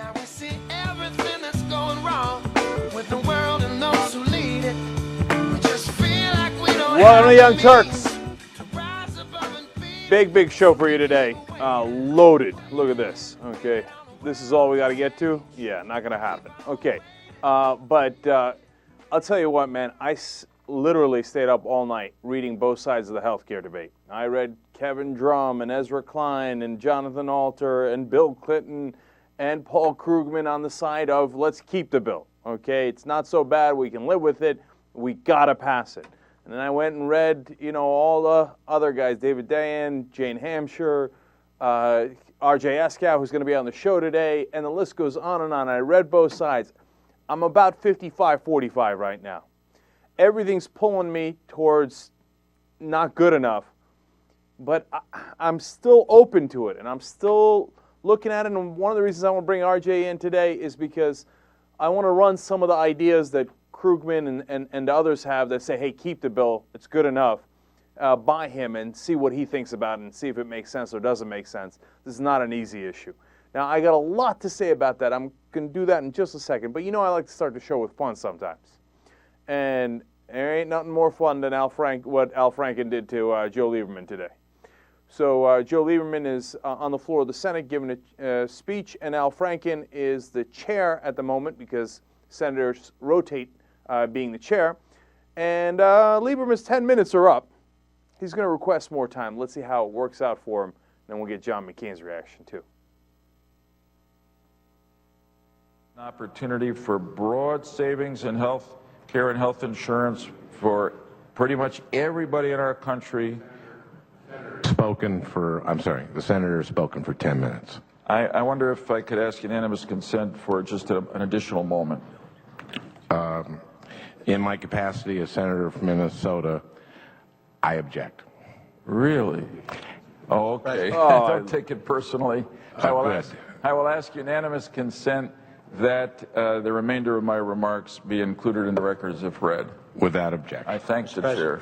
Now we see everything that's going wrong with the world and those who lead it. We just feel like we don't Welcome to Young have Turks. to rise above and be Big show for you today. Loaded. Look at this. Okay. This is all we got to get to? Yeah, not going to happen. Okay. But I'll tell you what, man. I literally stayed up all night reading both sides of the healthcare debate. I read Kevin Drum and Ezra Klein and Jonathan Alter and Bill Clinton and Paul Krugman on the side of let's keep the bill. Okay. It's not so bad. We can live with it. We got to pass it. And then I went and read, all the other guys, David Dayen, Jane Hampshire, R.J. Eskow, who's going to be on the show today, and the list goes on and on. I read both sides. I'm about 55-45 right now. Everything's pulling me towards not good enough, but I'm still open to it, and I'm still looking at it. And one of the reasons I want to bring R.J. in today is because I want to run some of the ideas that Krugman and others have that say, hey, keep the bill, it's good enough, by him and see what he thinks about it and see if it makes sense or doesn't make sense. This is not an easy issue. Now, I got a lot to say about that. I'm going to do that in just a second. But I like to start the show with fun sometimes. And there ain't nothing more fun than what Al Franken did to Joe Lieberman today. So Joe Lieberman is on the floor of the Senate giving a speech, and Al Franken is the chair at the moment because senators rotate being the chair. And Lieberman's 10 minutes are up. He's going to request more time. Let's see how it works out for him. Then we'll get John McCain's reaction, too. An opportunity for broad savings in health care and health insurance for pretty much everybody in our country. The senator has spoken for 10 minutes. I wonder if I could ask unanimous consent for just an additional moment. In my capacity as senator from Minnesota, I object. Really? Oh, okay. Oh, Don't take it personally. Good. I will ask unanimous consent that the remainder of my remarks be included in the records if read. Without objection. I thank the chair.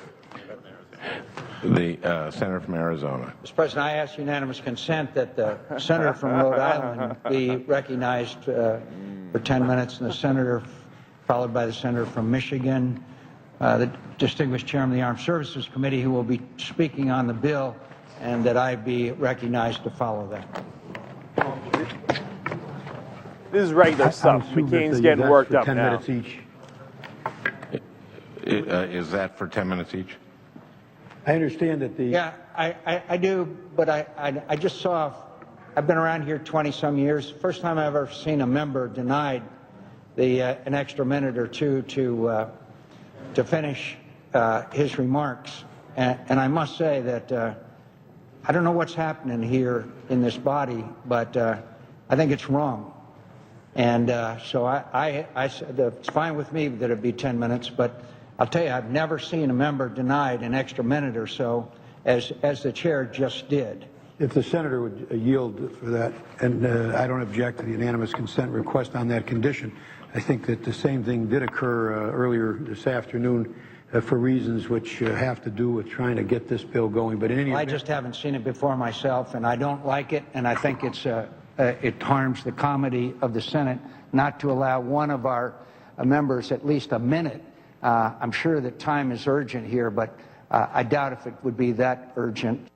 The senator from Arizona. Mr. President, I ask unanimous consent that the senator from Rhode Island be recognized for 10 minutes, and the senator followed by the senator from Michigan, the distinguished chairman of the Armed Services Committee who will be speaking on the bill, and that I be recognized to follow that. This is regular stuff. McCain's getting worked up 10 now. minutes each. Is that for 10 minutes each? I understand that the... Yeah, I do, but I just saw, I've been around here 20-some years. First time I've ever seen a member denied an extra minute or two to finish his remarks. And I must say that I don't know what's happening here in this body, but I think it's wrong. And so I said it's fine with me that it be 10 minutes, but I'll tell you, I've never seen a member denied an extra minute or so as the chair just did. If the senator would yield for that, and I don't object to the unanimous consent request on that condition, I think that the same thing did occur earlier this afternoon for reasons which have to do with trying to get this bill going. But in any I event, just haven't seen it before myself, and I don't like it, and I think it harms the comity of the Senate not to allow one of our members at least a minute. I'm sure that time is urgent here, but I doubt if it would be that urgent.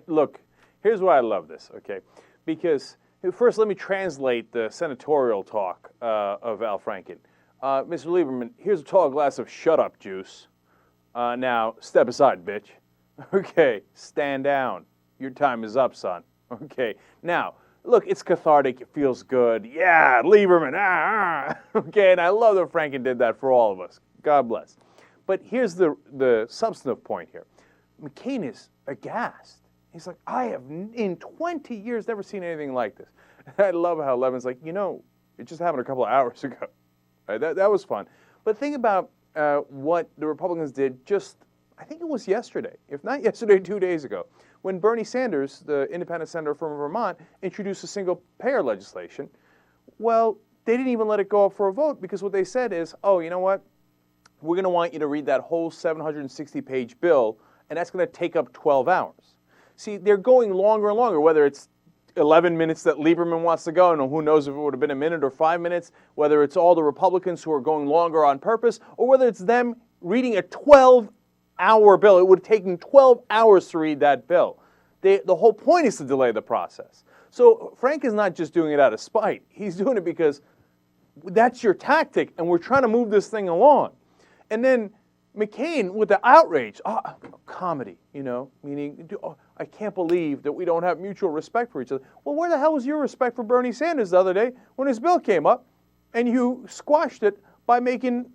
Look, here's why I love this, okay? Because first, let me translate the senatorial talk of Al Franken. Mr. Lieberman, here's a tall glass of shut up juice. Now, step aside, bitch. Okay, stand down. Your time is up, son. Okay, now, look, it's cathartic. It feels good. Yeah, Lieberman. Okay, and I love that Franken did that for all of us. God bless. But here's the substantive point here. McCain is aghast. He's like, I have in 20 years never seen anything like this. I love how Levin's like, it just happened a couple of hours ago. Right? That was fun. But think about what the Republicans did just, I think it was yesterday, if not yesterday, 2 days ago, when Bernie Sanders, the independent senator from Vermont, introduced a single-payer legislation. Well, they didn't even let it go up for a vote because what they said is, oh, you know what? We're going to want you to read that whole 760-page bill, and that's going to take up 12 hours. See, they're going longer and longer, whether it's 11 minutes that Lieberman wants to go, and who knows if it would have been a minute or 5 minutes, whether it's all the Republicans who are going longer on purpose, or whether it's them reading a 12-hour bill. It would have taken 12 hours to read that bill. The whole point is to delay the process. So Frank is not just doing it out of spite. He's doing it because that's your tactic, and we're trying to move this thing along. And then McCain with the outrage, comedy, meaning, I can't believe that we don't have mutual respect for each other. Well, where the hell was your respect for Bernie Sanders the other day when his bill came up and you squashed it by making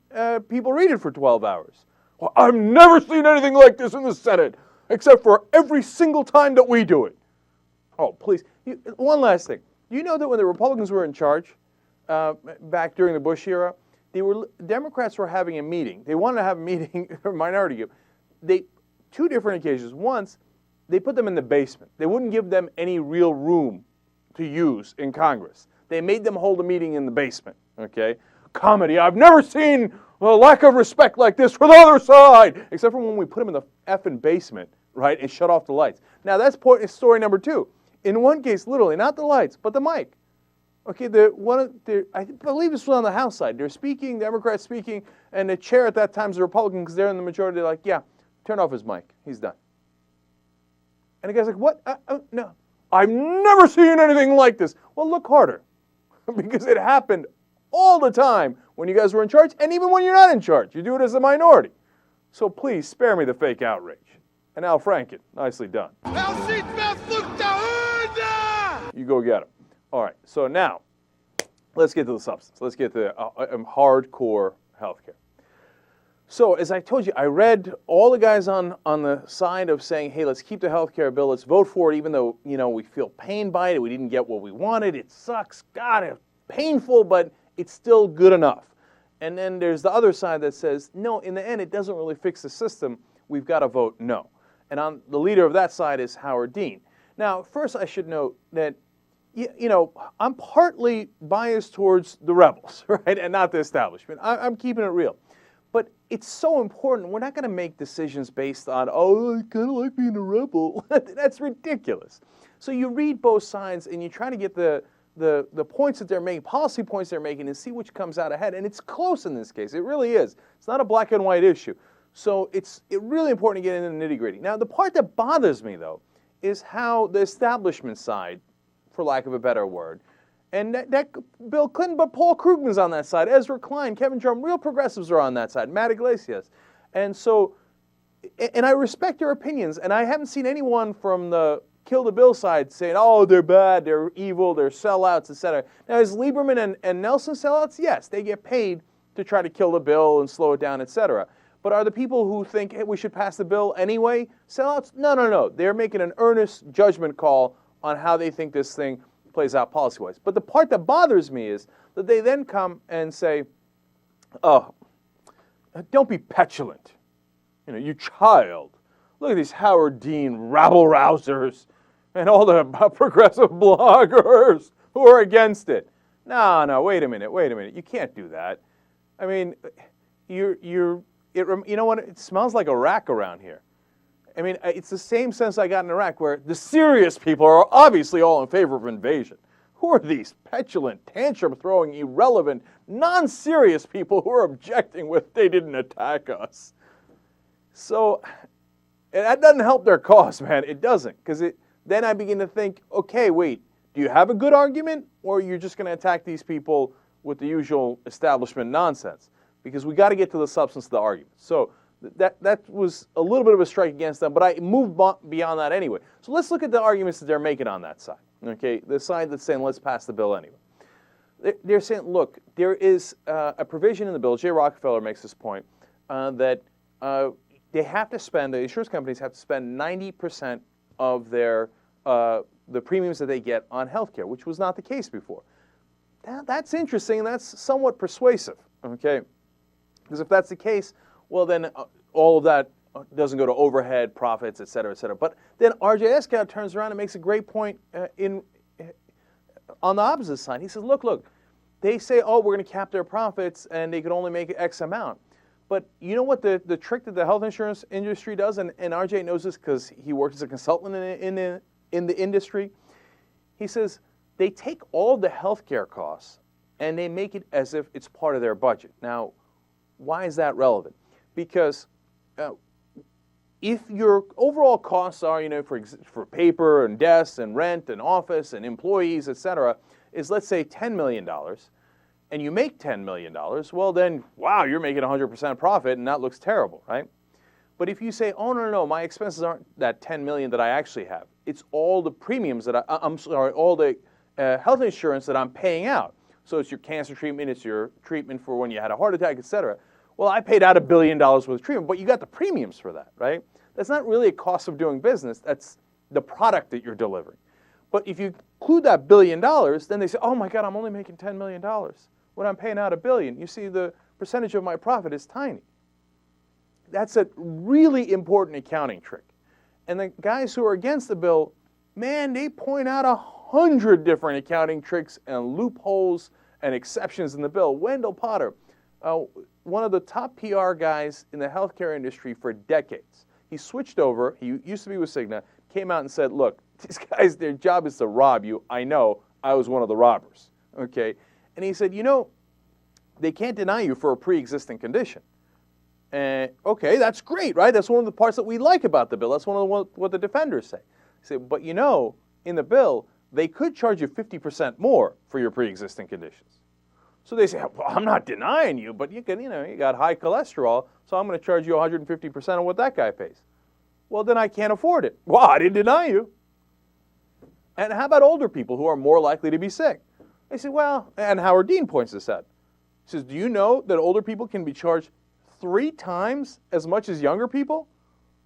people read it for 12 hours? Well, I've never seen anything like this in the Senate, except for every single time that we do it. Oh, please. One last thing. Do you know that when the Republicans were in charge back during the Bush era, Democrats were having a meeting. They wanted to have a meeting, minority group. Two different occasions. Once, they put them in the basement. They wouldn't give them any real room to use in Congress. They made them hold a meeting in the basement, okay? Comedy. I've never seen a lack of respect like this for the other side, except for when we put them in the effing basement, right, and shut off the lights. Now, that's story number two. In one case, literally, not the lights, but the mic. Okay, I believe this was on the House side. They're speaking, Democrats speaking, and the chair at that time is a Republican because they're in the majority. They're like, yeah, turn off his mic. He's done. And the guy's like, what? No. I've never seen anything like this. Well, look harder. Because it happened all the time when you guys were in charge, and even when you're not in charge. You do it as a minority. So please spare me the fake outrage. And Al Franken, nicely done. You go get him. All right, so now, let's get to the substance. Let's get to hardcore healthcare. So, as I told you, I read all the guys on the side of saying, hey, let's keep the healthcare bill, let's vote for it, even though, we feel pain by it, we didn't get what we wanted, it sucks, God, it's painful, but it's still good enough. And then there's the other side that says, no, in the end, it doesn't really fix the system, we've got to vote no. And the leader of that side is Howard Dean. Now, first I should note that I'm partly biased towards the rebels, right, and not the establishment. I'm keeping it real. But it's so important. We're not going to make decisions based on, I kind of like being a rebel. That's ridiculous. So you read both sides, and you try to get the points that they're making, policy points they're making, and see which comes out ahead. And it's close in this case. It really is. It's not a black and white issue. So it's really important to get into the nitty-gritty. Now, the part that bothers me, though, is how the establishment side, for lack of a better word, and that Bill Clinton, but Paul Krugman's on that side, Ezra Klein, Kevin Drum, real progressives are on that side, Matt Iglesias. And so, and I respect their opinions, and I haven't seen anyone from the Kill the Bill side saying, oh, they're bad, they're evil, they're sellouts, etc. Now, is Lieberman and Nelson sellouts? Yes, they get paid to try to kill the bill and slow it down, etc. But are the people who think, hey, we should pass the bill anyway sellouts? No. They're making an earnest judgment call on how they think this thing plays out policy-wise. But the part that bothers me is that they then come and say, oh, don't be petulant. You child. Look at these Howard Dean rabble-rousers and all the progressive bloggers who are against it. No, wait a minute. You can't do that. I mean, you know what? It smells like Iraq around here. I mean, it's the same sense I got in Iraq, where the serious people are obviously all in favor of invasion. Who are these petulant, tantrum-throwing, irrelevant, non-serious people who are objecting with they didn't attack us? So, and that doesn't help their cause, man. It doesn't, because then I begin to think, okay, wait, do you have a good argument, or you're just going to attack these people with the usual establishment nonsense? Because we got to get to the substance of the argument. So that was a little bit of a strike against them, but I moved beyond that anyway. So let's look at the arguments that they're making on that side. Okay, the side that's saying let's pass the bill anyway. They're saying, look, there is a provision in the bill. Jay Rockefeller makes this point that they have to spend. The insurance companies have to spend 90% of their the premiums that they get on healthcare, which was not the case before. That's interesting, and that's somewhat persuasive. Okay, because if that's the case, well, then all of that doesn't go to overhead, profits, et cetera, et cetera. But then R.J. Eskow turns around and makes a great point on the opposite side. He says, look, they say, oh, we're going to cap their profits, and they can only make X amount. But you know what the trick that the health insurance industry does, and R.J. knows this because he works as a consultant in the industry. He says they take all the healthcare costs and they make it as if it's part of their budget. Now, why is that relevant? Because if your overall costs are, for paper and desks and rent and office and employees, et cetera, is let's say $10 million, and you make $10 million, well then, wow, you're making 100% profit, and that looks terrible, right? But if you say, oh, no, my expenses aren't that $10 million that I actually have. It's all the premiums that all the health insurance that I'm paying out. So it's your cancer treatment, it's your treatment for when you had a heart attack, et cetera. Well, I paid out $1 billion worth of treatment, but you got the premiums for that, right? That's not really a cost of doing business. That's the product that you're delivering. But if you include that $1 billion, then they say, oh my God, I'm only making $10 million. When I'm paying out $1 billion, you see the percentage of my profit is tiny. That's a really important accounting trick. And the guys who are against the bill, man, they point out 100 different accounting tricks and loopholes and exceptions in the bill. Wendell Potter, one of the top PR guys in the healthcare industry for decades. He switched over. He used to be with Cigna, came out and said, look, these guys, their job is to rob you. I know. I was one of the robbers. Okay? And he said, they can't deny you for a pre-existing condition. Okay, that's great, right? That's one of the parts that we like about the bill. That's one of what the defenders say. He said, but in the bill, they could charge you 50% more for your pre-existing conditions. So they say, well, I'm not denying you, but you got high cholesterol, so I'm going to charge you 150% of what that guy pays. Well, then I can't afford it. Well, I didn't deny you. And how about older people who are more likely to be sick? They say, well, and Howard Dean points this out. He says, do you know that older people can be charged 3 times as much as younger people?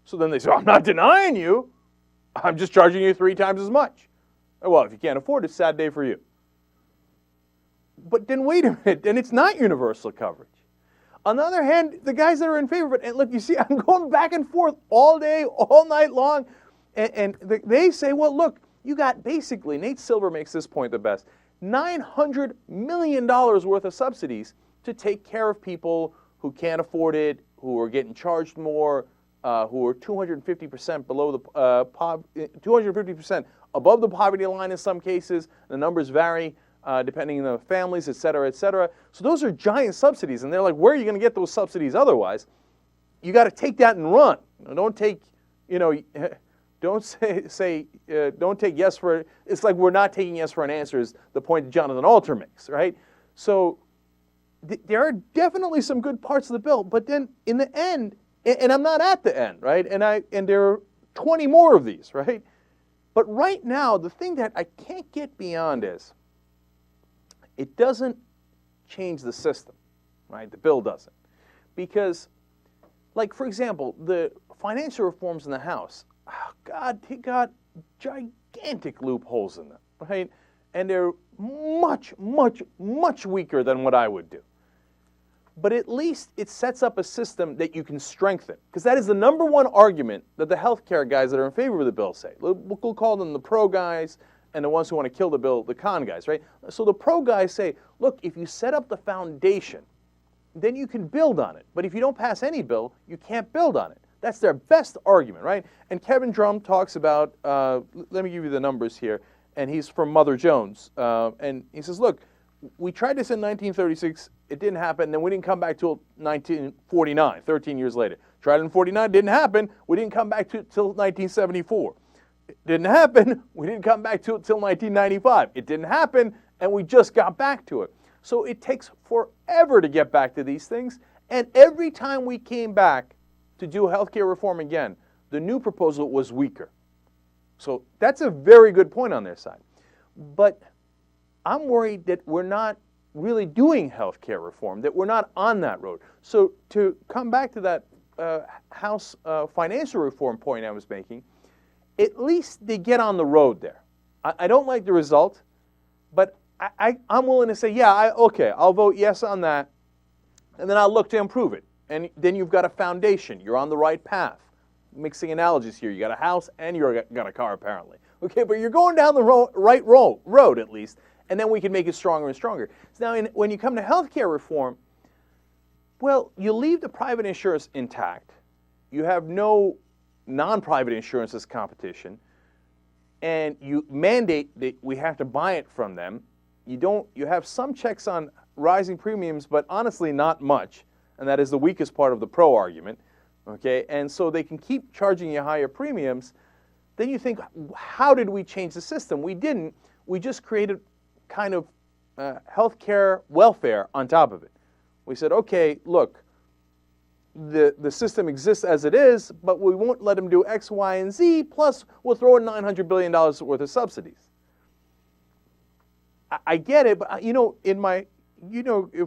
So then they say, I'm not denying you. I'm just charging you 3 times as much. Well, if you can't afford it, sad day for you. But then wait a minute, then it's not universal coverage. On the other hand, the guys that are in favor of it, and look, you see, I'm going back and forth all day, all night long, and they say, well, look, you got basically, Nate Silver makes this point the best, $900 million worth of subsidies to take care of people who can't afford it, who are getting charged more, who are 250% below the 250% above the poverty line in some cases. The numbers vary depending on the families, et cetera, et cetera. So those are giant subsidies, and they're like, where are you going to get those subsidies otherwise? You got to take that and run. Don't take, don't don't take yes for. It's like we're not taking yes for an answer. Is the point that Jonathan Alter makes, right? So there are definitely some good parts of the bill, but then in the end, and I'm not at the end, right? And there are 20 more of these, right? But right now, the thing that I can't get beyond is it doesn't change the system, right? The bill doesn't. Because, like, for example, the financial reforms in the House, God, they got gigantic loopholes in them, right? And they're much, much, much weaker than what I would do. But at least it sets up a system that you can strengthen. Because that is the number one argument that the healthcare guys that are in favor of the bill say. We'll call them the pro guys, and the ones who want to kill the bill, the con guys, right? So the pro guys say, look, if you set up the foundation, then you can build on it. But if you don't pass any bill, you can't build on it. That's their best argument, right? And Kevin Drum talks about, let me give you the numbers here, and he's from Mother Jones. And he says, look, we tried this in 1936, it didn't happen, and then we didn't come back till 1949, 13 years later. Tried it in 49, didn't happen, we didn't come back till 1974. It didn't happen, we didn't come back till 1995. It didn't happen, and we just got back to it. So it takes forever to get back to these things, and every time we came back to do healthcare reform again, the new proposal was weaker. So that's a very good point on their side. But I'm worried that we're not really doing healthcare reform, that we're not on that road. So to come back to that House financial reform point I was making, at least they get on the road there. I don't like the result, but I'm willing to say, yeah, okay, I'll vote yes on that, and then I'll look to improve it. And then you've got a foundation. You're on the right path. Mixing analogies here. You got a house and you got a car, apparently. Okay, but you're going down the right road, at least, and then we can make it stronger and stronger. So now, when you come to healthcare reform, well, you leave the private insurance intact. You have no non-private insurance as competition. and you mandate that we have to buy it from them. You have some checks on rising premiums, but honestly not much, and that is the weakest part of the pro argument, okay? And so they can keep charging you higher premiums. Then you think, how did we change the system? We didn't. We just created kind of healthcare welfare on top of it. We said, okay, look, the system exists as it is, but we won't let them do X, Y, and Z, plus we'll throw in $900 billion worth of subsidies. I get it, but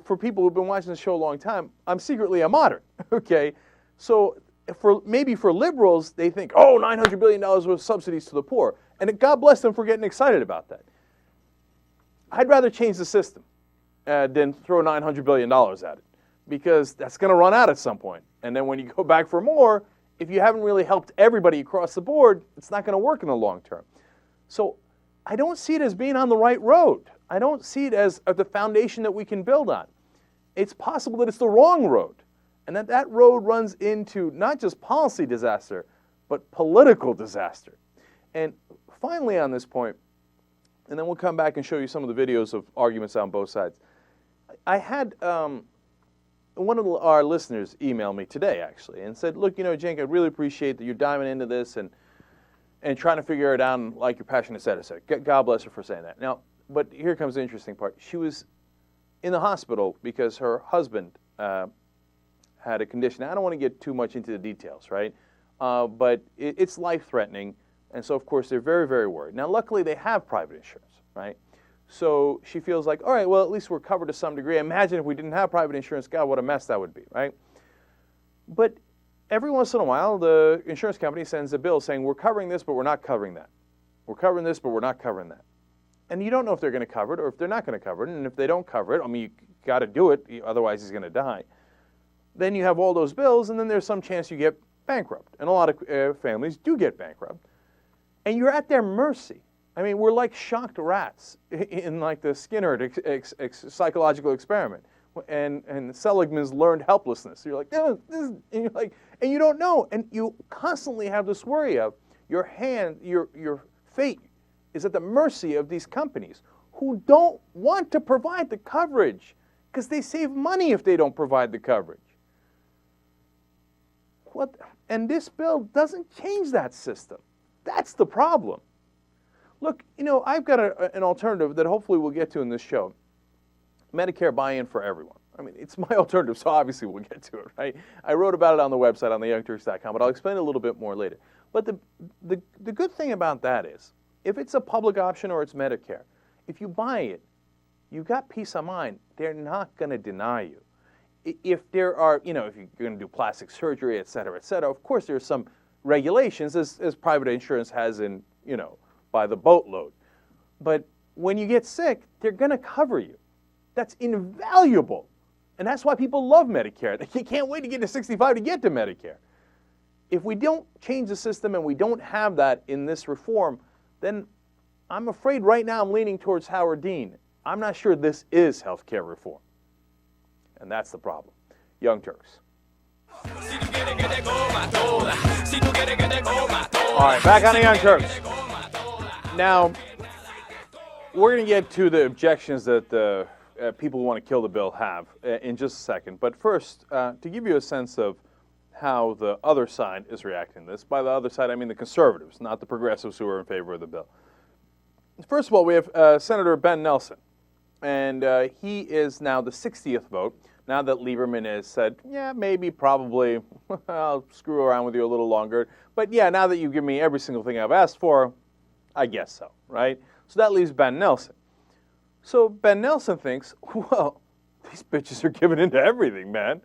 for people who've been watching the show a long time, I'm secretly a moderate, okay? So maybe for liberals, they think, oh, $900 billion worth of subsidies to the poor. And God bless them for getting excited about that. I'd rather change the system than throw $900 billion at it, because that's going to run out at some point. And then when you go back for more, if you haven't really helped everybody across the board, it's not going to work in the long term. So I don't see it as being on the right road. I don't see it as the foundation that we can build on. It's possible that it's the wrong road, and that road runs into not just policy disaster, but political disaster. And finally on this point, and then we'll come back and show you some of the videos of arguments on both sides. I had one of our listeners email me today, actually, and said, look, Cenk, I really appreciate that you're diving into this and trying to figure it out like your passionate citizen. God bless her for saying that. Now, but here comes the interesting part. She was in the hospital because her husband had a condition. I don't want to get too much into the details, right? But it's life-threatening, and so, of course, they're very, very worried. Now, luckily, they have private insurance, right? So she feels like, all right, well, at least we're covered to some degree. Imagine if we didn't have private insurance. God, what a mess that would be, right? But every once in a while, the insurance company sends a bill saying, we're covering this, but we're not covering that. We're covering this, but we're not covering that. And you don't know if they're going to cover it or if they're not going to cover it. And if they don't cover it, I mean, you got to do it, otherwise he's going to die. Then you have all those bills, and then there's some chance you get bankrupt. And a lot of families do get bankrupt. And you're at their mercy. I mean, we're like shocked rats in like the Skinner psychological experiment. And Seligman's learned helplessness. You're like, oh, and you're like, and you don't know. And you constantly have this worry of your fate is at the mercy of these companies who don't want to provide the coverage because they save money if they don't provide the coverage. And this bill doesn't change that system. That's the problem. Look, I've got an alternative that hopefully we'll get to in this show. Medicare buy-in for everyone. I mean, it's my alternative, so obviously we'll get to it, right? I wrote about it on the website on theyoungturks.com, but I'll explain it a little bit more later. But the good thing about that is, if it's a public option or it's Medicare, if you buy it, you've got peace of mind. They're not going to deny you. If there are, if you're going to do plastic surgery, et cetera, of course there's some regulations, as private insurance has in, by the boatload. But when you get sick, they're going to cover you. That's invaluable. And that's why people love Medicare. They can't wait to get to 65 to get to Medicare. If we don't change the system and we don't have that in this reform, then I'm afraid right now I'm leaning towards Howard Dean. I'm not sure this is healthcare reform. And that's the problem. Young Turks. All right, back on the Young Turks. Now, we're going to get to the objections that the people who want to kill the bill have in just a second. But first, to give you a sense of how the other side is reacting to this. By the other side, I mean the conservatives, not the progressives who are in favor of the bill. First of all, we have Senator Ben Nelson, and he is now the 60th vote, now that Lieberman has said, yeah, maybe, probably, I'll screw around with you a little longer. But yeah, now that you give me every single thing I've asked for, I guess so, right? So that leaves Ben Nelson. So Ben Nelson thinks, well, these bitches are giving in to everything, man.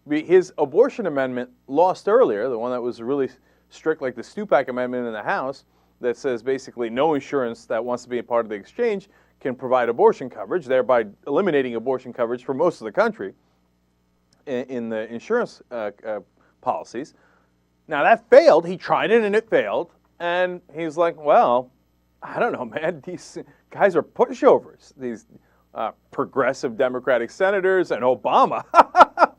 His abortion amendment lost earlier, the one that was really strict, like the Stupak amendment in the House, that says basically no insurance that wants to be a part of the exchange can provide abortion coverage, thereby eliminating abortion coverage for most of the country in the insurance policies. Now that failed. He tried it and it failed. And he's like, well, I don't know, man. These guys are pushovers. These progressive Democratic senators and Obama.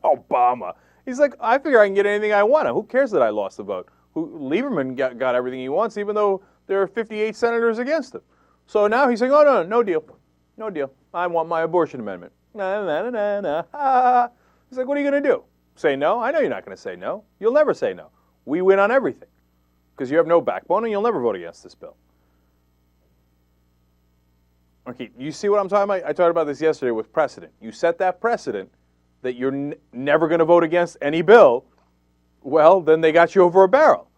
Obama. He's like, I figure I can get anything I want. Who cares that I lost the vote? Lieberman got everything he wants, even though there are 58 senators against him. So now he's saying, oh, no, no deal. No deal. I want my abortion amendment. Nah, nah, nah, nah, nah. He's like, what are you going to do? Say no? I know you're not going to say no. You'll never say no. We win on everything because you have no backbone and you'll never vote against this bill. Okay, you see what I'm talking about? I talked about this yesterday with precedent. You set that precedent that you're never going to vote against any bill, well, then they got you over a barrel.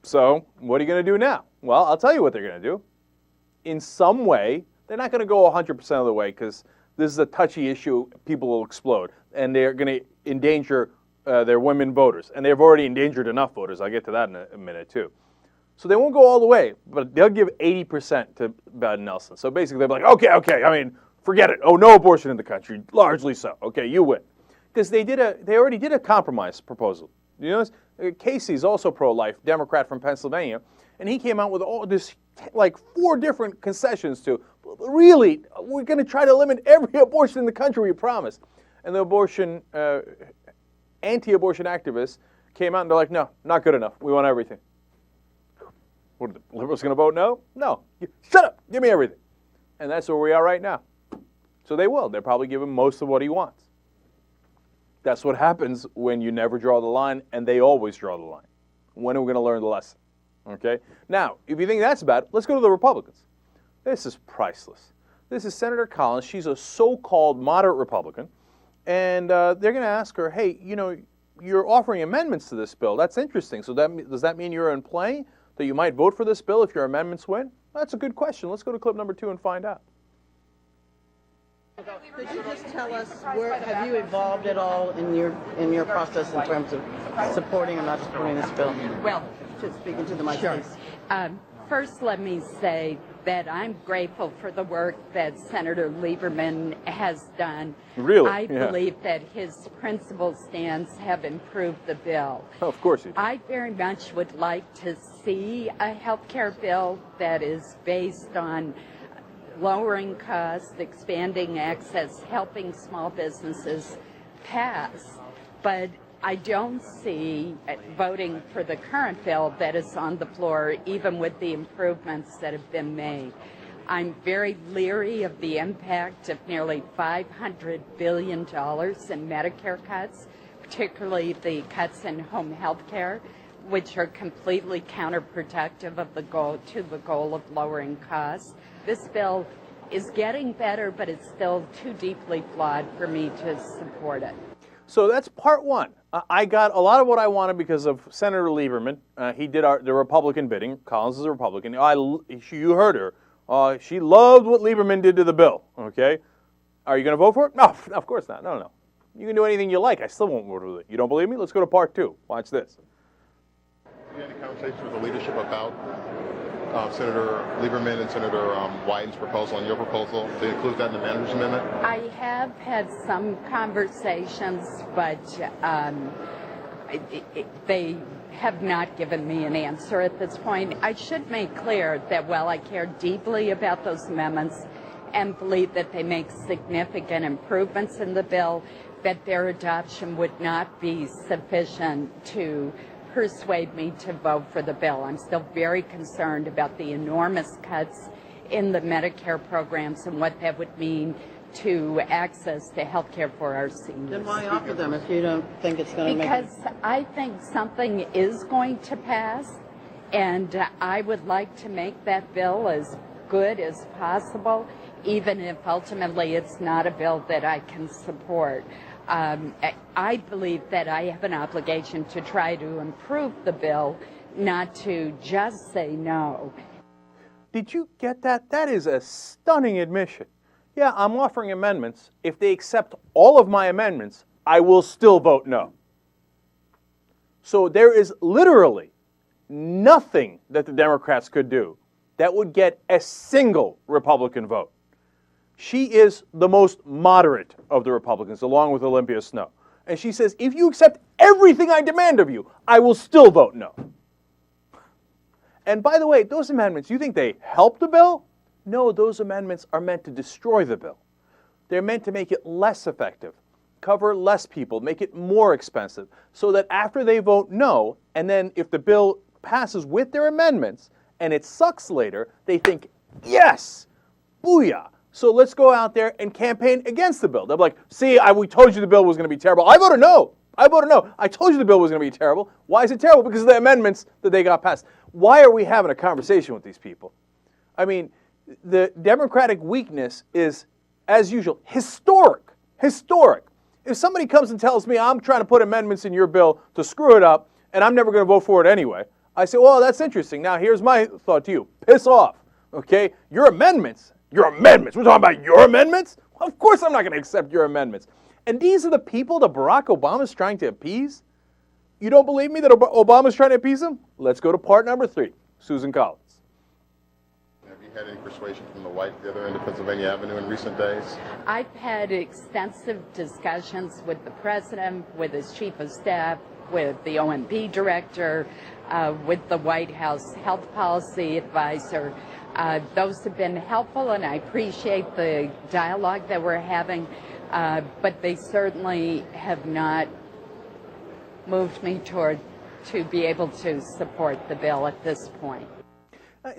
So what are you going to do now? Well, I'll tell you what they're going to do. In some way, they're not going to go 100% of the way because this is a touchy issue. People will explode, and they're going to endanger their women voters. And they've already endangered enough voters. I'll get to that in a minute, too. So they won't go all the way, but they'll give 80% to Biden Nelson. So basically, they'll be like, okay, I mean, forget it. Oh, no abortion in the country, largely so. Okay, you win. Because they already did a compromise proposal. You know, Casey's also pro-life, Democrat from Pennsylvania, and he came out with all this, like 4 different concessions to, really, we're going to try to limit every abortion in the country, we promise. And the anti-abortion activists came out and they're like, no, not good enough. We want everything. What, are the liberals going to vote no? No. Shut up. Give me everything. And that's where we are right now. So they will. They'll probably give him most of what he wants. That's what happens when you never draw the line, and they always draw the line. When are we going to learn the lesson? Okay? Now, if you think that's bad, let's go to the Republicans. This is priceless. This is Senator Collins. She's a so-called moderate Republican, and they're going to ask her, hey, you know, you're offering amendments to this bill. That's interesting. So does that mean you're in play, that you might vote for this bill if your amendments win? That's a good question. Let's go to clip number 2 and find out. Could you just tell us, have you evolved at all in your process in terms of supporting or not supporting this bill? Well, Just speaking to the mic, sure. please. First, let me say that I'm grateful for the work that Senator Lieberman has done. Really? I Yeah. believe that his principal stance have improved the bill. Oh, of course you do. I very much would like to see a health care bill that is based on lowering costs, expanding access, helping small businesses pass. But I don't see voting for the current bill that is on the floor, even with the improvements that have been made. I'm very leery of the impact of nearly $500 billion in Medicare cuts, particularly the cuts in home health care, which are completely counterproductive of the goal of lowering costs. This bill is getting better, but it's still too deeply flawed for me to support it. So that's part one. I got a lot of what I wanted because of Senator Lieberman. He did the Republican bidding. Collins is a Republican. You heard her. She loved what Lieberman did to the bill. Okay, are you going to vote for it? No, of course not. No. You can do anything you like. I still won't vote with it. You don't believe me? Let's go to part 2. Watch this. You had any conversations with the leadership about Senator Lieberman and Senator Wyden's proposal and your proposal to include that in the manager's amendment? I have had some conversations, but they have not given me an answer at this point. I should make clear that while I care deeply about those amendments and believe that they make significant improvements in the bill, that their adoption would not be sufficient to persuade me to vote for the bill. I'm still very concerned about the enormous cuts in the Medicare programs and what that would mean to access to health care for our seniors. Then why offer them if you don't think it's going to make it? Because I think something is going to pass, and I would like to make that bill as good as possible, even if ultimately it's not a bill that I can support. I believe that I have an obligation to try to improve the bill, not to just say no. Did you get that? That is a stunning admission. Yeah, I'm offering amendments. If they accept all of my amendments, I will still vote no. So there is literally nothing that the Democrats could do that would get a single Republican vote. She is the most moderate of the Republicans, along with Olympia Snowe. And she says, if you accept everything I demand of you, I will still vote no. And by the way, those amendments, you think they help the bill? No, those amendments are meant to destroy the bill. They're meant to make it less effective, cover less people, make it more expensive, so that after they vote no, and then if the bill passes with their amendments, and it sucks later, they think, yes, booyah. So let's go out there and campaign against the bill. They'll be like, see, we told you the bill was going to be terrible. I voted no. I voted no. I told you the bill was going to be terrible. Why is it terrible? Because of the amendments that they got passed. Why are we having a conversation with these people? I mean, the Democratic weakness is, as usual, historic. Historic. If somebody comes and tells me I'm trying to put amendments in your bill to screw it up, and I'm never going to vote for it anyway, I say, well, that's interesting. Now, here's my thought to you. Piss off, okay? Your amendments. We're talking about your amendments? Of course I'm not going to accept your amendments. And these are the people that Barack Obama's trying to appease? You don't believe me that Obama's trying to appease them? Let's go to part number 3, Susan Collins. Have you had any persuasion from the white the other end of Pennsylvania Avenue in recent days? I've had extensive discussions with the president, with his chief of staff, with the OMB director, with the White House health policy advisor. Those have been helpful, and I appreciate the dialogue that we're having, but they certainly have not moved me to be able to support the bill at this point.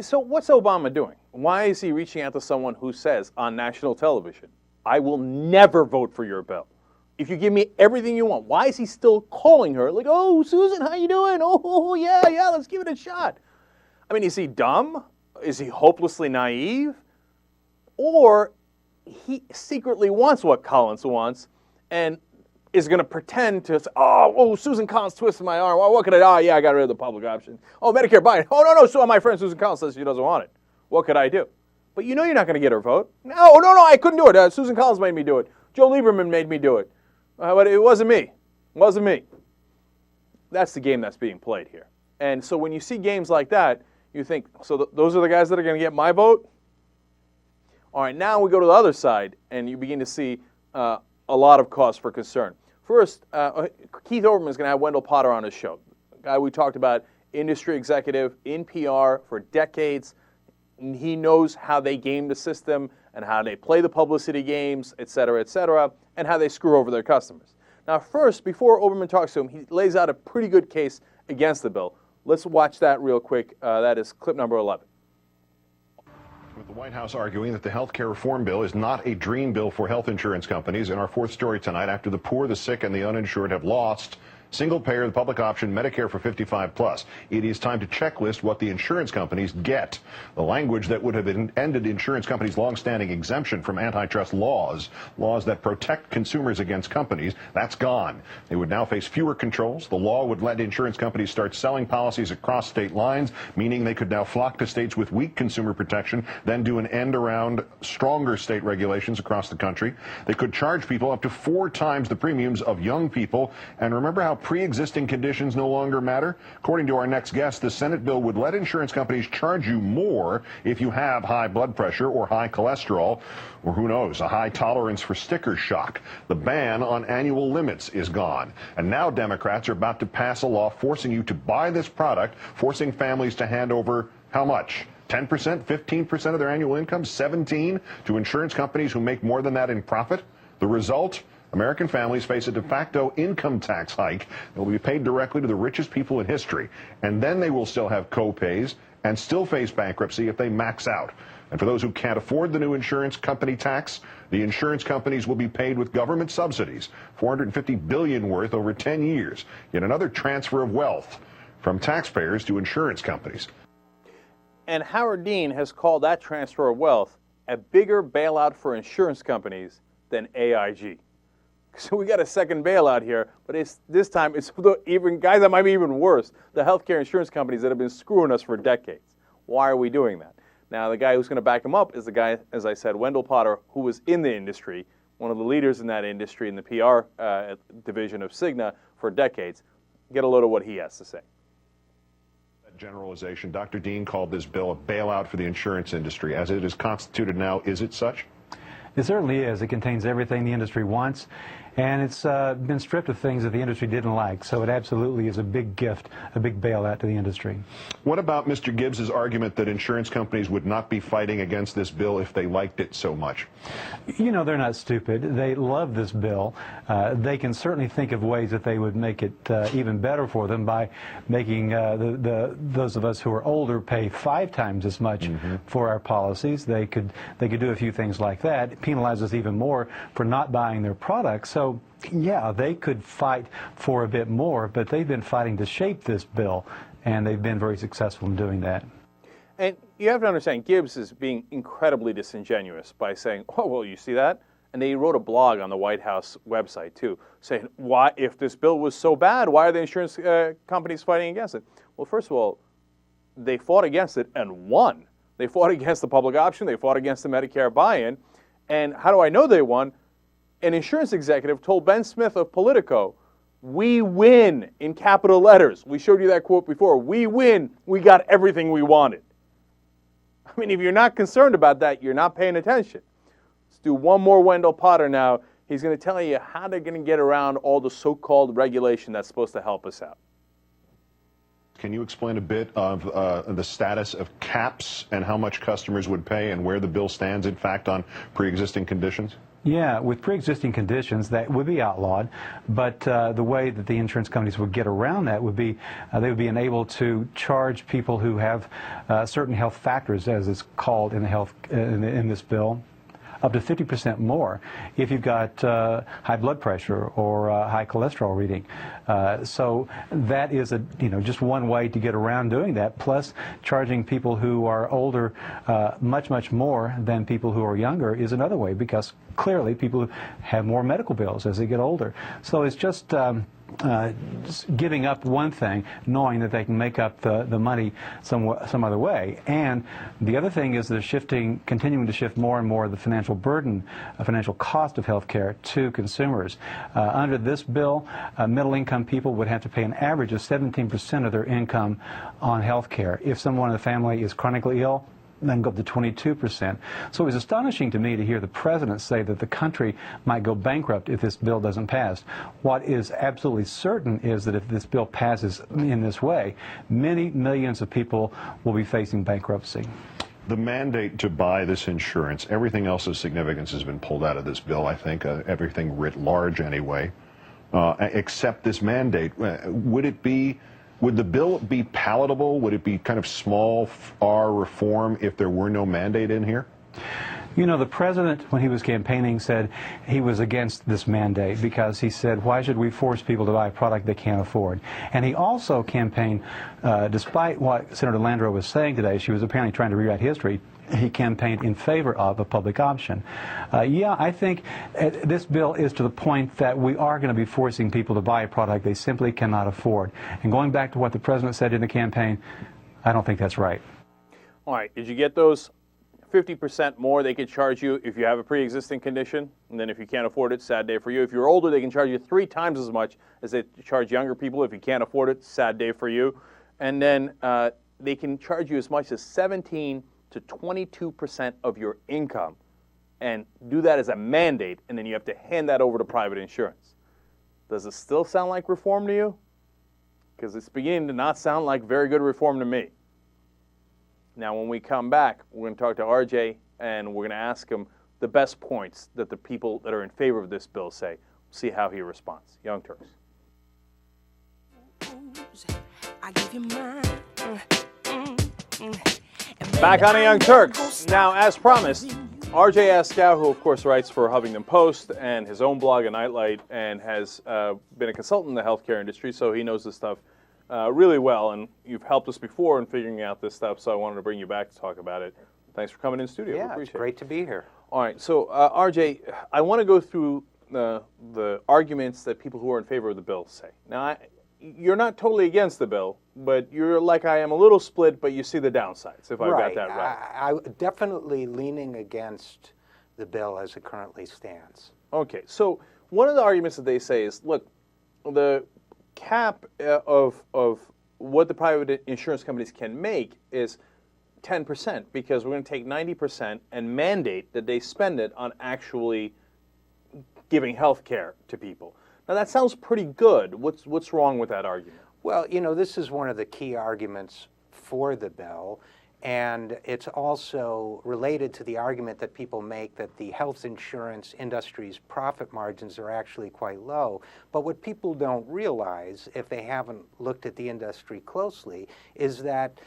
So what's Obama doing? Why is he reaching out to someone who says on national television, I will never vote for your bill if you give me everything you want? Why is he still calling her like, oh, Susan, how you doing? Oh, yeah, let's give it a shot. I mean, is he dumb? Is he hopelessly naive? Or he secretly wants what Collins wants and is going to pretend to say, oh, Susan Collins twisted my arm. Well, what could I do? Oh, yeah, I got rid of the public option. Oh, Medicare, buy it. Oh, no, so my friend Susan Collins says she doesn't want it. What could I do? But you know you're not going to get her vote. No, I couldn't do it. Susan Collins made me do it. Joe Lieberman made me do it. But it wasn't me. It wasn't me. That's the game that's being played here. And so when you see games like that, you think, so those are the guys that are going to get my vote? All right, now we go to the other side, and you begin to see a lot of cause for concern. First, Keith Olbermann is going to have Wendell Potter on his show, a guy we talked about, industry executive in PR for decades. And he knows how they game the system and how they play the publicity games, et cetera, and how they screw over their customers. Now, first, before Olbermann talks to him, he lays out a pretty good case against the bill. Let's watch that real quick. That is clip number 11. With the White House arguing that the health care reform bill is not a dream bill for health insurance companies. In our fourth story tonight, after the poor, the sick, and the uninsured have lost single payer, the public option, Medicare for 55 plus. It is time to checklist what the insurance companies get. The language that would have ended insurance companies' long-standing exemption from antitrust laws that protect consumers against companies, that's gone. They would now face fewer controls. The law would let insurance companies start selling policies across state lines, meaning they could now flock to states with weak consumer protection, then do an end around stronger state regulations across the country. They could charge people up to 4 times the premiums of young people. And remember how pre-existing conditions no longer matter? According to our next guest, the Senate bill would let insurance companies charge you more if you have high blood pressure or high cholesterol, or who knows, a high tolerance for sticker shock. The ban on annual limits is gone. And now Democrats are about to pass a law forcing you to buy this product, forcing families to hand over how much? 10%, 15% of their annual income, 17% to insurance companies who make more than that in profit. The result? American families face a de facto income tax hike that will be paid directly to the richest people in history. And then they will still have co-pays and still face bankruptcy if they max out. And for those who can't afford the new insurance company tax, the insurance companies will be paid with government subsidies, $450 billion worth over 10 years. Yet another transfer of wealth from taxpayers to insurance companies. And Howard Dean has called that transfer of wealth a bigger bailout for insurance companies than AIG. So we got a second bailout here, but this time it's even guys that might be even worse, the healthcare insurance companies that have been screwing us for decades. Why are we doing that? Now, the guy who's going to back him up is the guy, as I said, Wendell Potter, who was in the industry, one of the leaders in that industry in the PR division of Cigna for decades. Get a load of what he has to say. Generalization. Dr. Dean called this bill a bailout for the insurance industry. As it is constituted now, is it such? It certainly is. It contains everything the industry wants, and it's been stripped of things that the industry didn't like. So it absolutely is a big gift, a big bailout to the industry. What about Mr. Gibbs' argument that insurance companies would not be fighting against this bill if they liked it so much? You know, they're not stupid. They love this bill. They can certainly think of ways that they would make it even better for them by making those of us who are older pay 5 times as much for our policies. They could do a few things like that. It penalizes us even more for not buying their products. So yeah, they could fight for a bit more, but they've been fighting to shape this bill, and they've been very successful in doing that. And you have to understand, Gibbs is being incredibly disingenuous by saying, oh, well, you see that? And they wrote a blog on the White House website, too, saying, why, if this bill was so bad, why are the insurance companies fighting against it? Well, first of all, they fought against it and won. They fought against the public option. They fought against the Medicare buy-in. And how do I know they won? An insurance executive told Ben Smith of Politico, we win, in capital letters. We showed you that quote before. We win. We got everything we wanted. I mean, if you're not concerned about that, you're not paying attention. Let's do one more Wendell Potter now. He's going to tell you how they're going to get around all the so-called regulation that's supposed to help us out. Can you explain a bit of the status of caps and how much customers would pay and where the bill stands, in fact, on pre-existing conditions? Yeah, with pre-existing conditions, that would be outlawed, but the way that the insurance companies would get around that would be they would be enabled to charge people who have certain health factors, as it's called in the in this bill, up to 50% more if you've got high blood pressure or high cholesterol reading. So that is just one way to get around doing that. Plus, charging people who are older much more than people who are younger is another way, because clearly people have more medical bills as they get older. So it's just giving up one thing, knowing that they can make up the money some other way. And the other thing is they're continuing to shift more and more of the financial burden, financial cost of health care to consumers. Under this bill, middle-income people would have to pay an average of 17% of their income on health care. If someone in the family is chronically ill, then go up to 22%. So it was astonishing to me to hear the president say that the country might go bankrupt if this bill doesn't pass. What is absolutely certain is that if this bill passes in this way, many millions of people will be facing bankruptcy. The mandate to buy this insurance, everything else of significance has been pulled out of this bill, I think, everything writ large anyway, except this mandate. Would the bill be palatable? Would it be kind of small R reform if there were no mandate in here? You know, the president, when he was campaigning, said he was against this mandate because he said, why should we force people to buy a product they can't afford? And he also campaigned, despite what Senator Landrieu was saying today, she was apparently trying to rewrite history, he campaigned in favor of a public option. Yeah, I think this bill is to the point that we are going to be forcing people to buy a product they simply cannot afford. And going back to what the president said in the campaign, I don't think that's right. All right, did you get those 50% more they could charge you if you have a pre-existing condition? And then if you can't afford it, sad day for you. If you're older, they can charge you 3 times as much as they charge younger people. If you can't afford it, sad day for you. And then they can charge you as much as 17 to 22% of your income, and do that as a mandate, and then you have to hand that over to private insurance. Does it still sound like reform to you? Because it's beginning to not sound like very good reform to me. Now, when we come back, we're going to talk to RJ, and we're going to ask him the best points that the people that are in favor of this bill say. See how he responds. Young Turks. I give you mine. Back on the Young Turks. Now, as promised, RJ Askow, who of course writes for Huffington Post and his own blog, A Nightlight, and has been a consultant in the healthcare industry, so he knows this stuff really well, and you've helped us before in figuring out this stuff, so I wanted to bring you back to talk about it. Thanks for coming in studio. Yeah, it's great to be here. All right, so RJ, I want to go through the arguments that people who are in favor of the bill say. Now, you're not totally against the bill, but you're like I am, a little split, but you see the downsides, if I've got that right. I'm definitely leaning against the bill as it currently stands. Okay, so one of the arguments that they say is, look, the cap of what the private insurance companies can make is 10% because we're going to take 90% and mandate that they spend it on actually giving health care to people. Now, that sounds pretty good. What's wrong with that argument? Well, you know, this is one of the key arguments for the bill, and it's also related to the argument that people make that the health insurance industry's profit margins are actually quite low. But what people don't realize, if they haven't looked at the industry closely, is that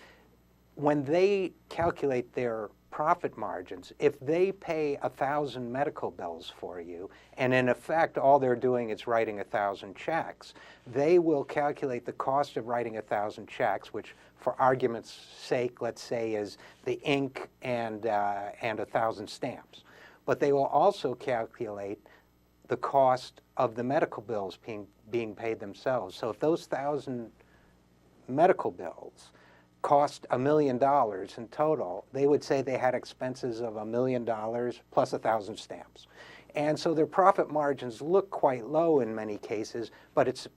when they calculate their profit margins, if they pay 1,000 medical bills for you, and in effect all they're doing is writing 1,000 checks, they will calculate the cost of writing 1,000 checks, which for argument's sake, let's say, is the ink and 1,000 stamps. But they will also calculate the cost of the medical bills being paid themselves. So if those 1,000 medical bills cost $1 million in total, they would say they had expenses of $1 million plus 1,000 stamps. And so their profit margins look quite low in many cases, but it's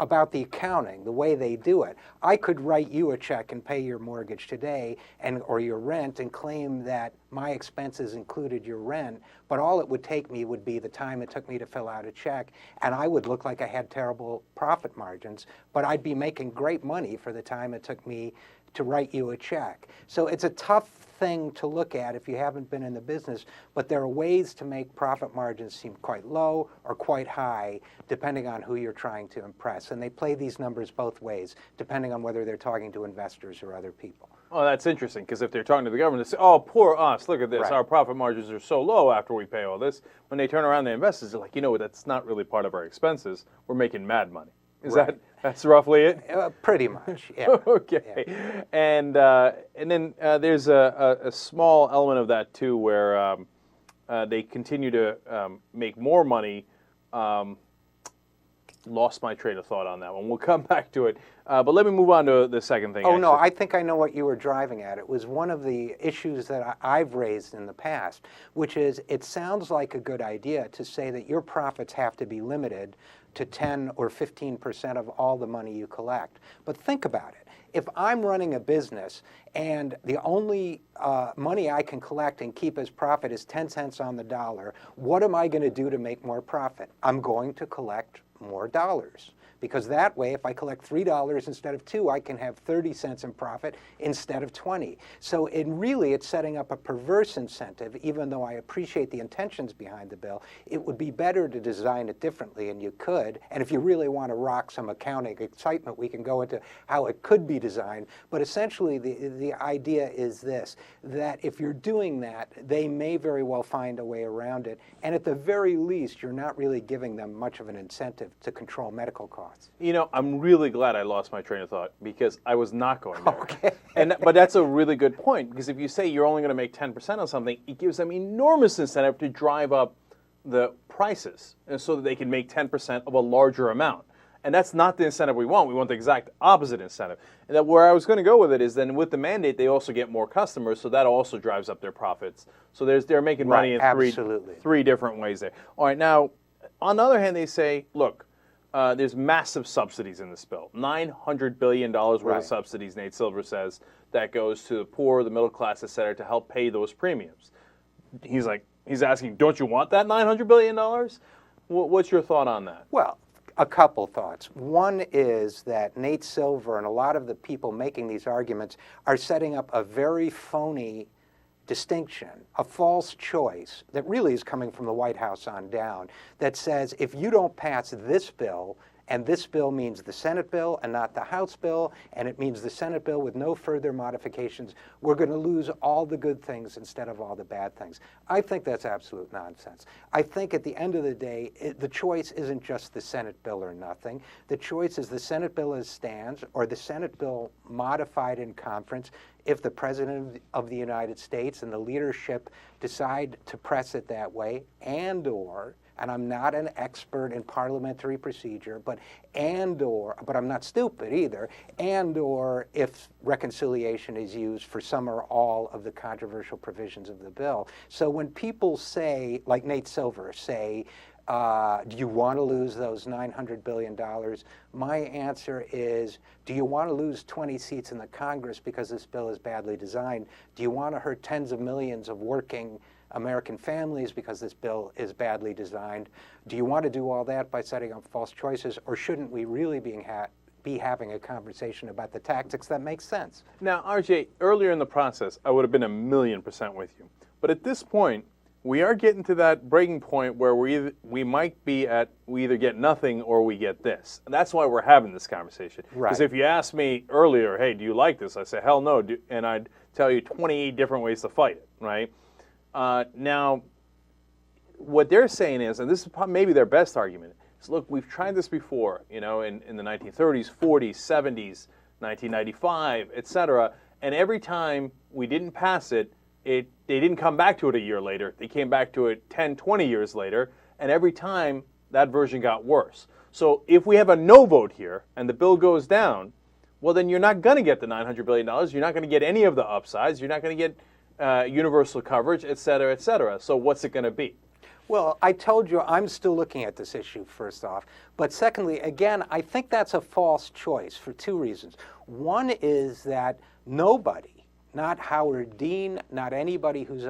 about the accounting, the way they do it. I could write you a check and pay your mortgage today or your rent and claim that my expenses included your rent, but all it would take me would be the time it took me to fill out a check, and I would look like I had terrible profit margins, but I'd be making great money for the time it took me to write you a check. So it's a tough thing to look at if you haven't been in the business, but there are ways to make profit margins seem quite low or quite high, depending on who you're trying to impress. And they play these numbers both ways, depending on whether they're talking to investors or other people. Oh, that's interesting, because if they're talking to the government, they say, oh, poor us, look at this, Right. Our profit margins are so low after we pay all this. When they turn around to investors, they're like, you know what, that's not really part of our expenses. We're making mad money. Is Right. that's roughly it? Pretty much, yeah. Okay. Yeah. And then there's a small element of that, too, where they continue to make more money. Lost my train of thought on that one. We'll come back to it. But let me move on to the second thing. Oh, no, actually. I think I know what you were driving at. It was one of the issues that I've raised in the past, which is it sounds like a good idea to say that your profits have to be limited to 10 or 15% of all the money you collect. But think about it. If I'm running a business and the only money I can collect and keep as profit is 10 cents on the dollar, what am I going to do to make more profit? I'm going to collect more dollars. Because that way, if I collect $3 instead of $2, I can have 30 cents in profit instead of 20. So it's setting up a perverse incentive, even though I appreciate the intentions behind the bill. It would be better to design it differently, and you could. And if you really want to rock some accounting excitement, we can go into how it could be designed. But essentially, the idea is this, that if you're doing that, they may very well find a way around it. And at the very least, you're not really giving them much of an incentive to control medical costs. You know, I'm really glad I lost my train of thought because I was not going there. Okay. But that's a really good point, because if you say you're only going to make 10% on something, it gives them enormous incentive to drive up the prices and so that they can make 10% of a larger amount. And that's not the incentive we want. We want the exact opposite incentive. And that where I was going to go with it is then with the mandate, they also get more customers, so that also drives up their profits. So they're making money in three different ways there. All right, now, on the other hand, they say, look, there's massive subsidies in this bill. $900 billion worth of subsidies, Nate Silver says, that goes to the poor, the middle class, et cetera, to help pay those premiums. He's asking, don't you want that $900 billion? What's your thought on that? Well, a couple thoughts. One is that Nate Silver and a lot of the people making these arguments are setting up a very phony distinction, a false choice that really is coming from the White House on down, that says if you don't pass this bill, and this bill means the Senate bill and not the House bill, and it means the Senate bill with no further modifications, we're going to lose all the good things instead of all the bad things. I think that's absolute nonsense. I think at the end of the day, the choice isn't just the Senate bill or nothing. The choice is the Senate bill as stands or the Senate bill modified in conference if the President of the United States and the leadership decide to press it that way, and I'm not an expert in parliamentary procedure, but I'm not stupid either, or if reconciliation is used for some or all of the controversial provisions of the bill. So when people say, like Nate Silver, say, Do you want to lose those $900 billion? My answer is, do you want to lose 20 seats in the Congress because this bill is badly designed? Do you want to hurt tens of millions of working American families because this bill is badly designed? Do you want to do all that by setting up false choices, or shouldn't we really be having a conversation about the tactics that make sense? Now, RJ, earlier in the process, I would have been 1,000,000% with you. But at this point, we are getting to that breaking point where we might be at, we either get nothing or we get this. And that's why we're having this conversation. Because if you asked me earlier, hey, do you like this? I say, hell no. And I'd tell you 28 different ways to fight it, right? Now, what they're saying is, and this is maybe their best argument, is look, we've tried this before, you know, in the 1930s, 40s, 70s, 1995, et cetera, and every time we didn't pass it, they didn't come back to it a year later. They came back to it 10, 20 years later, and every time that version got worse. So if we have a no vote here and the bill goes down, well, then you're not going to get the $900 billion. You're not going to get any of the upsides. You're not going to get universal coverage, et cetera, et cetera. So what's it going to be? Well, I told you I'm still looking at this issue, first off. But secondly, again, I think that's a false choice for two reasons. One is that nobody, not Howard Dean, not anybody who's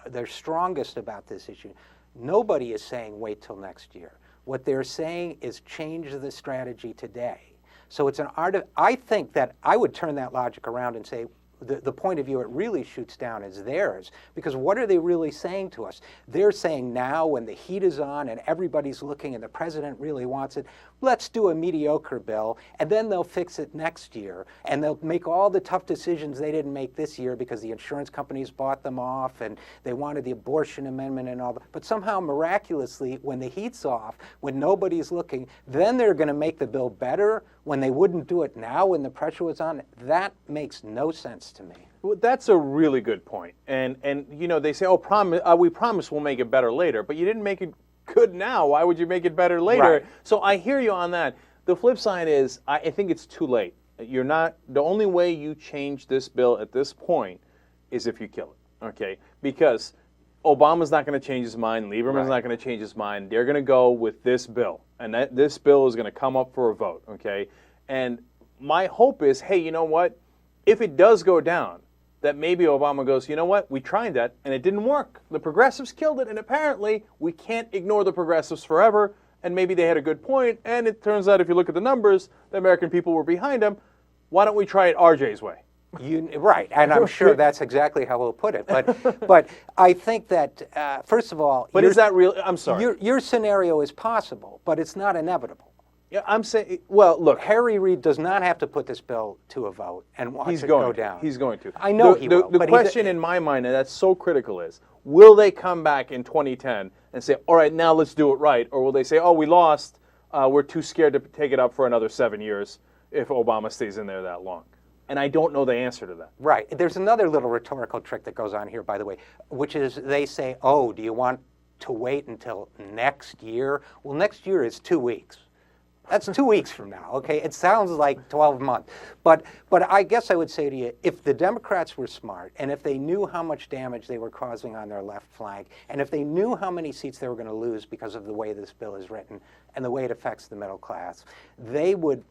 they're strongest about this issue, nobody is saying wait till next year. What they're saying is change the strategy today. So it's an art of, I think that I would turn that logic around and say, the point of view it really shoots down is theirs, because what are they really saying to us? They're saying now, when the heat is on and everybody's looking and the president really wants it, let's do a mediocre bill, and then they'll fix it next year, and they'll make all the tough decisions they didn't make this year because the insurance companies bought them off and they wanted the abortion amendment and all that. But somehow, miraculously, when the heat's off, when nobody's looking, then they're going to make the bill better when they wouldn't do it now when the pressure was on. That makes no sense to me. Well, that's a really good point. And you know, they say, oh, we promise we'll make it better later, but you didn't make it good now. Why would you make it better later? Right. So I hear you on that. The flip side is, I think it's too late. You're not, the only way you change this bill at this point is if you kill it, okay? Because Obama's not going to change his mind. Lieberman's not going to change his mind. They're going to go with this bill, and this bill is going to come up for a vote, okay? And my hope is, hey, you know what? If it does go down, that maybe Obama goes, you know what? We tried that, and it didn't work. The progressives killed it, and apparently we can't ignore the progressives forever, and maybe they had a good point, and it turns out if you look at the numbers, the American people were behind them. Why don't we try it RJ's way? Right, and I'm sure that's exactly how we'll put it. But I think that, first of all... But is that real? I'm sorry. Your scenario is possible, but it's not inevitable. Yeah, I'm saying, well, look. Harry Reid does not have to put this bill to a vote and watch it go down. He's going to. I know he will. The question in my mind, and that's so critical, is will they come back in 2010 and say, all right, now let's do it right? Or will they say, oh, we lost. We're too scared to take it up for another 7 years if Obama stays in there that long? And I don't know the answer to that. Right. There's another little rhetorical trick that goes on here, by the way, which is they say, oh, do you want to wait until next year? Well, next year is 2 weeks. That's 2 weeks from now, okay? It sounds like 12 months. But I guess I would say to you, if the Democrats were smart, and if they knew how much damage they were causing on their left flank, and if they knew how many seats they were going to lose because of the way this bill is written and the way it affects the middle class, they would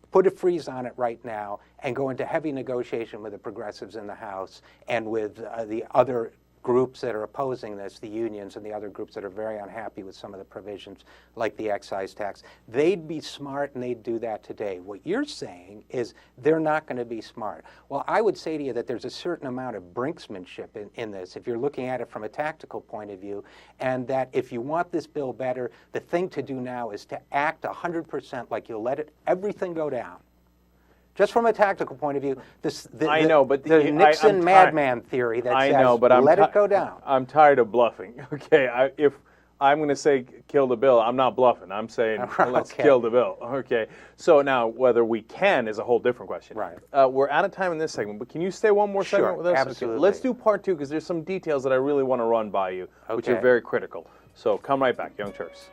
put a freeze on it right now and go into heavy negotiation with the progressives in the House and with the other groups that are opposing this, the unions and the other groups that are very unhappy with some of the provisions, like the excise tax. They'd be smart and they'd do that today. What you're saying is they're not going to be smart. Well, I would say to you that there's a certain amount of brinksmanship in this, if you're looking at it from a tactical point of view, and that if you want this bill better, the thing to do now is to act 100% like you'll let everything go down. Just from a tactical point of view, the Nixon madman theory that says let it go down. I'm tired of bluffing. Okay, if I'm going to say kill the bill, I'm not bluffing. I'm saying let's kill the bill. Okay, so now whether we can is a whole different question. Right. We're out of time in this segment, but can you stay one more segment with us? Absolutely. Okay, let's do part two because there's some details that I really want to run by you, which are very critical. So come right back, Young Turks.